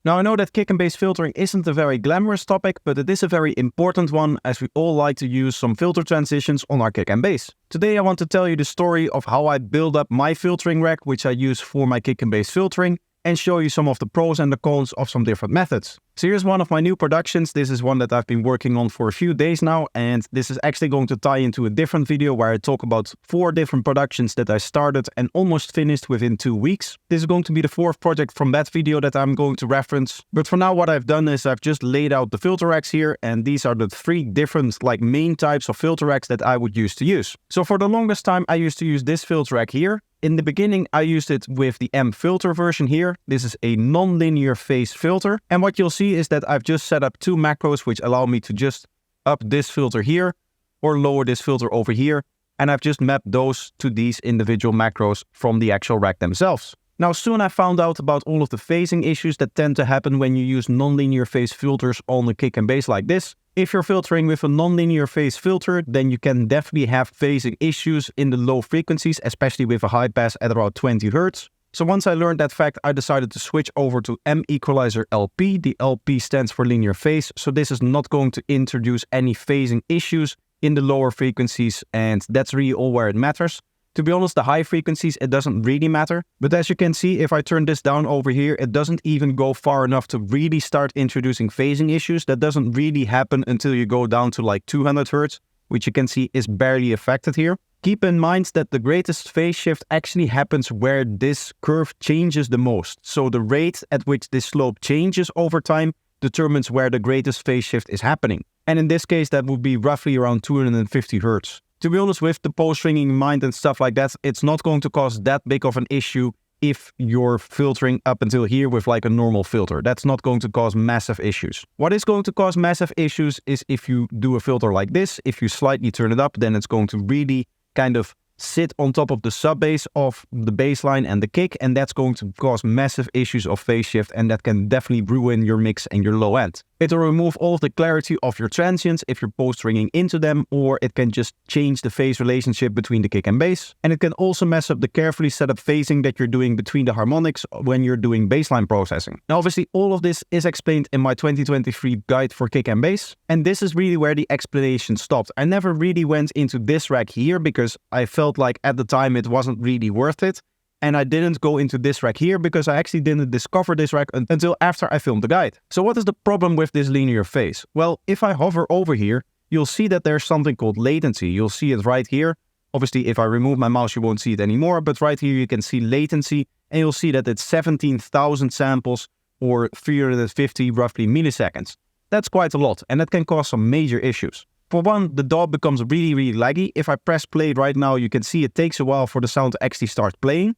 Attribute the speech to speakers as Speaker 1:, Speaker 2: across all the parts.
Speaker 1: Now I know that kick and bass filtering isn't a very glamorous topic, but it is a very important one as we all like to use some filter transitions on our kick and bass. Today I want to tell you the story of how I build up my filtering rack which I use for my kick and bass filtering, and show you some of the pros and the cons of some different methods. So here's one of my new productions. This is one that I've been working on for a few days now, and this is actually going to tie into a different video where I talk about 4 different productions that I started and almost finished within 2 weeks. This is going to be the 4th project from that video that I'm going to reference. But for now what I've done is I've just laid out the filter racks here, and these are the 3 different main types of filter racks that I would use to use. So for the longest time I used to use this filter rack here. In the beginning I used it with the M filter version here. This is a non-linear phase filter, and what you'll see is that I've just set up 2 macros which allow me to just up this filter here or lower this filter over here, and I've just mapped those to these individual macros from the actual rack themselves. Now soon I found out about all of the phasing issues that tend to happen when you use non-linear phase filters on a kick and bass like this. If you're filtering with a non-linear phase filter, then you can definitely have phasing issues in the low frequencies, especially with a high pass at around 20 Hz. So once I learned that fact, I decided to switch over to M Equalizer LP. The LP stands for linear phase, so this is not going to introduce any phasing issues in the lower frequencies, and that's really all where it matters. To be honest, the high frequencies, it doesn't really matter. But as you can see, if I turn this down over here, it doesn't even go far enough to really start introducing phasing issues. That doesn't really happen until you go down to 200 Hz, which you can see is barely affected here. Keep in mind that the greatest phase shift actually happens where this curve changes the most. So the rate at which this slope changes over time determines where the greatest phase shift is happening. And in this case, that would be roughly around 250 Hz. To be honest, with the pulse ringing in mind and stuff like that, it's not going to cause that big of an issue if you're filtering up until here with a normal filter. That's not going to cause massive issues. What is going to cause massive issues is if you do a filter like this. If you slightly turn it up, then it's going to really kind of sit on top of the sub bass of the bass line and the kick, and that's going to cause massive issues of phase shift, and that can definitely ruin your mix and your low end. It will remove all of the clarity of your transients if you're post ringing into them, or it can just change the phase relationship between the kick and bass, and it can also mess up the carefully set up phasing that you're doing between the harmonics when you're doing bassline processing. Now obviously all of this is explained in my 2023 guide for kick and bass, and this is really where the explanation stopped. I never really went into this rack here because I felt like at the time it wasn't really worth it, and I didn't go into this rack here because I actually didn't discover this rack until after I filmed the guide. So what is the problem with this linear phase? Well, if I hover over here, you'll see that there's something called latency. You'll see it right here. Obviously, if I remove my mouse, you won't see it anymore, but right here you can see latency, and you'll see that it's 17,000 samples or 350 roughly milliseconds. That's quite a lot, and that can cause some major issues. For one, the DAW becomes really laggy. If I press play right now, you can see it takes a while for the sound to actually start playing.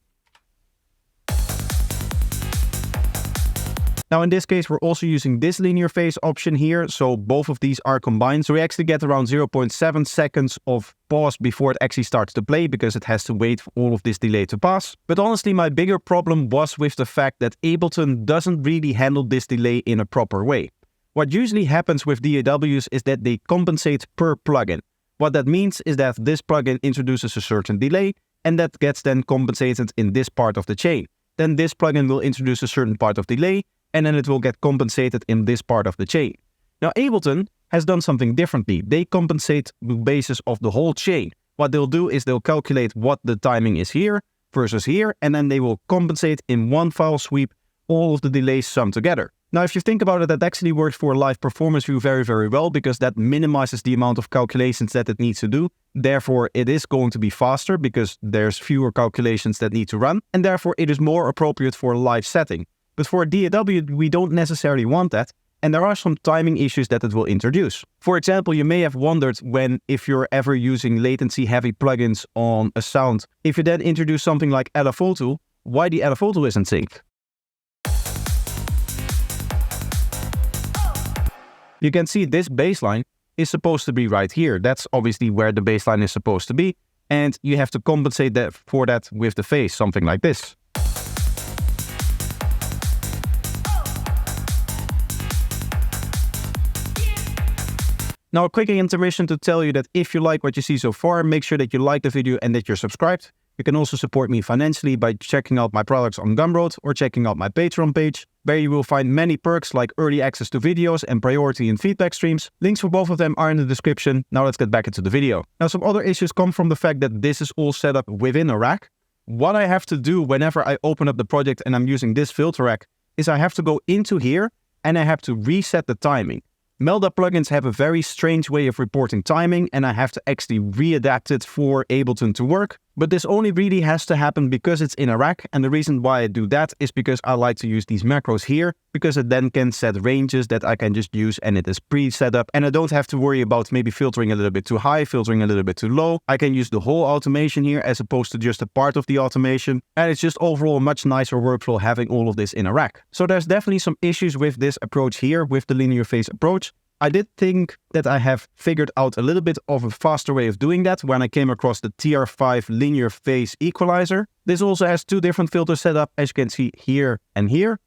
Speaker 1: Now in this case, we're also using this linear phase option here, so both of these are combined. So we actually get around 0.7 seconds of pause before it actually starts to play, because it has to wait for all of this delay to pass. But honestly, my bigger problem was with the fact that Ableton doesn't really handle this delay in a proper way. What usually happens with DAWs is that they compensate per plugin. What that means is that this plugin introduces a certain delay, and that gets then compensated in this part of the chain. Then this plugin will introduce a certain part of delay, and then it will get compensated in this part of the chain. Now Ableton has done something differently. They compensate the basis of the whole chain. What they'll do is they'll calculate what the timing is here versus here, and then they will compensate in one file sweep all of the delays summed together. Now if you think about it, that actually works for a live performance view very well, because that minimizes the amount of calculations that it needs to do. Therefore it is going to be faster because there's fewer calculations that need to run, and therefore it is more appropriate for a live setting. But for a DAW, we don't necessarily want that, and there are some timing issues that it will introduce. For example, you may have wondered if you're ever using latency heavy plugins on a sound, if you then introduce something like LFO2, why the LFO2 isn't synced. You can see this bassline is supposed to be right here. That's obviously where the bassline is supposed to be, and you have to compensate for that with the phase, something like this. Now a quick intermission to tell you that if you like what you see so far, make sure that you like the video and that you're subscribed. You can also support me financially by checking out my products on Gumroad or checking out my Patreon page. where you will find many perks like early access to videos and priority in feedback streams. Links for both of them are in the description. Now let's get back into the video. Now some other issues come from the fact that this is all set up within a rack. What I have to do whenever I open up the project and I'm using this filter rack is I have to go into here and I have to reset the timing. Melda plugins have a very strange way of reporting timing and I have to actually readapt it for Ableton to work. But this only really has to happen because it's in a rack, and the reason why I do that is because I like to use these macros here, because it then can set ranges that I can just use and it is pre-set up and I don't have to worry about maybe filtering a little bit too high, filtering a little bit too low. I can use the whole automation here as opposed to just a part of the automation, and it's just overall a much nicer workflow having all of this in a rack. So there's definitely some issues with this approach here, with the linear phase approach. I did think that I have figured out a little bit of a faster way of doing that when I came across the TR5 linear phase equalizer. This also has two different filters set up, as you can see here and here.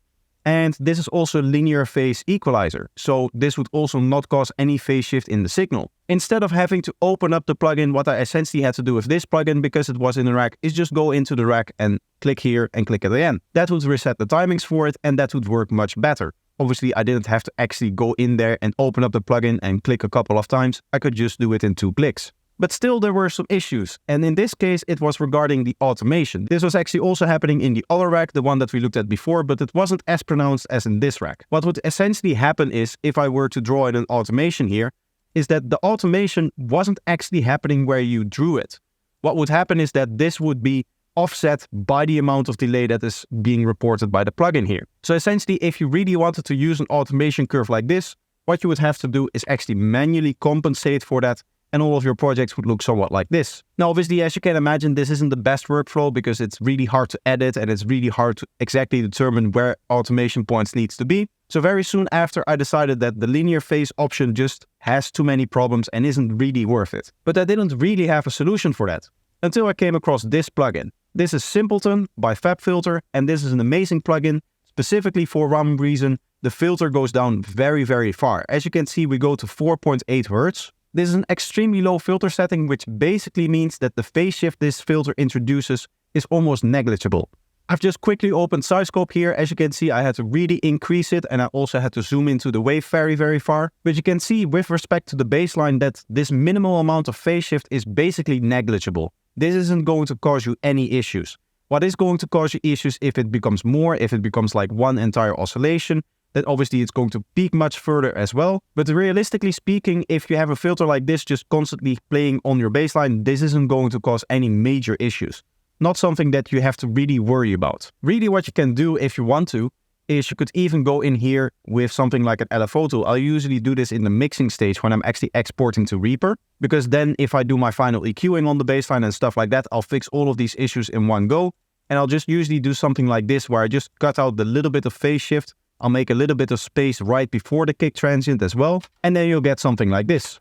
Speaker 1: And this is also linear phase equalizer. So this would also not cause any phase shift in the signal. Instead of having to open up the plugin, what I essentially had to do with this plugin, because it was in the rack, is just go into the rack and click here and click at the end. That would reset the timings for it and that would work much better. Obviously, I didn't have to actually go in there and open up the plugin and click a couple of times. I could just do it in 2 clicks. But still, there were some issues. And in this case, it was regarding the automation. This was actually also happening in the other rack, the one that we looked at before, but it wasn't as pronounced as in this rack. What would essentially happen is, if I were to draw in an automation here, is that the automation wasn't actually happening where you drew it. What would happen is that this would be offset by the amount of delay that is being reported by the plugin here. So essentially, if you really wanted to use an automation curve like this, what you would have to do is actually manually compensate for that, and all of your projects would look somewhat like this. Now, obviously, as you can imagine, this isn't the best workflow because it's really hard to edit and it's really hard to exactly determine where automation points needs to be. So very soon after, I decided that the linear phase option just has too many problems and isn't really worth it. But I didn't really have a solution for that until I came across this plugin. This is Simpleton by FabFilter, and this is an amazing plugin. Specifically for one reason, the filter goes down very, very far. As you can see, we go to 4.8 Hz. This is an extremely low filter setting, which basically means that the phase shift this filter introduces is almost negligible. I've just quickly opened SizeScope here. As you can see, I had to really increase it, and I also had to zoom into the wave very, very far. But you can see with respect to the baseline that this minimal amount of phase shift is basically negligible. This isn't going to cause you any issues. What is going to cause you issues if it becomes more, if it becomes like one entire oscillation, then obviously it's going to peak much further as well. But realistically speaking, if you have a filter like this just constantly playing on your baseline, this isn't going to cause any major issues. Not something that you have to really worry about. Really what you can do if you want to, is you could even go in here with something like an LFO tool. I usually do this in the mixing stage when I'm actually exporting to Reaper, because then if I do my final EQing on the baseline and stuff like that, I'll fix all of these issues in one go. And I'll just usually do something like this, where I just cut out the little bit of phase shift. I'll make a little bit of space right before the kick transient as well. And then you'll get something like this.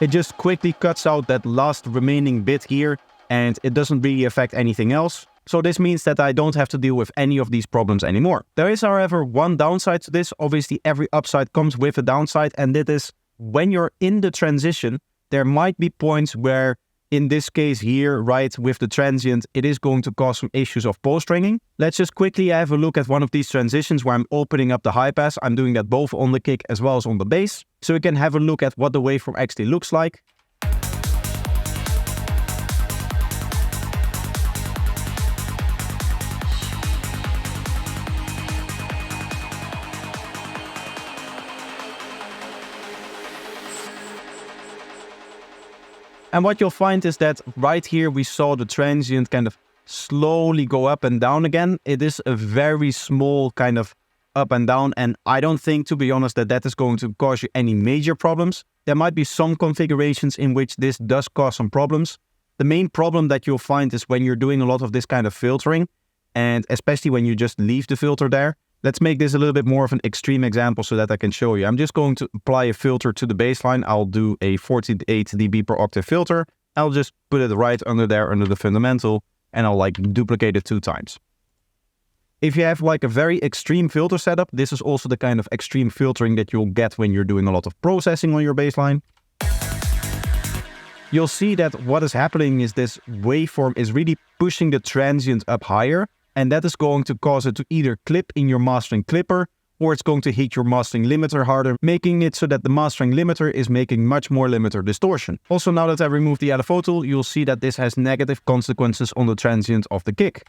Speaker 1: It just quickly cuts out that last remaining bit here, and it doesn't really affect anything else. So this means that I don't have to deal with any of these problems anymore. There is, however, one downside to this. Obviously, every upside comes with a downside, and that is when you're in the transition, there might be points where, in this case here, right, with the transient, it is going to cause some issues of post-ringing. Let's just quickly have a look at one of these transitions where I'm opening up the high pass. I'm doing that both on the kick as well as on the bass. So we can have a look at what the waveform actually looks like. And what you'll find is that right here we saw the transient kind of slowly go up and down again. It is a very small kind of up and down, and I don't think, to be honest, that that is going to cause you any major problems. There might be some configurations in which this does cause some problems. The main problem that you'll find is when you're doing a lot of this kind of filtering, and especially when you just leave the filter there. Let's make this a little bit more of an extreme example so that I can show you. I'm just going to apply a filter to the baseline. I'll do a 48 dB per octave filter. I'll just put it right under there, under the fundamental, and I'll like duplicate it 2 times. If you have like a very extreme filter setup, this is also the kind of extreme filtering that you'll get when you're doing a lot of processing on your baseline. You'll see that what is happening is this waveform is really pushing the transient up higher. and that is going to cause it to either clip in your mastering clipper, or it's going to hit your mastering limiter harder, making it so that the mastering limiter is making much more limiter distortion. Also, now that I removed the LFO tool, you'll see that this has negative consequences on the transient of the kick.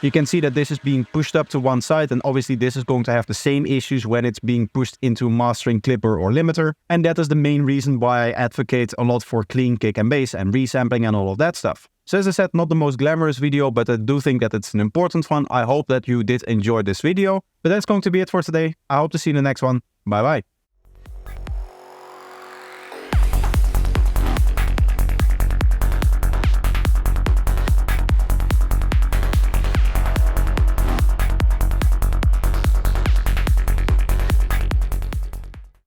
Speaker 1: You can see that this is being pushed up to one side, and obviously this is going to have the same issues when it's being pushed into mastering clipper or limiter, and that is the main reason why I advocate a lot for clean kick and bass and resampling and all of that stuff. So as I said, not the most glamorous video, but I do think that it's an important one. I hope that you did enjoy this video, but that's going to be it for today. I hope to see you in the next one. Bye bye.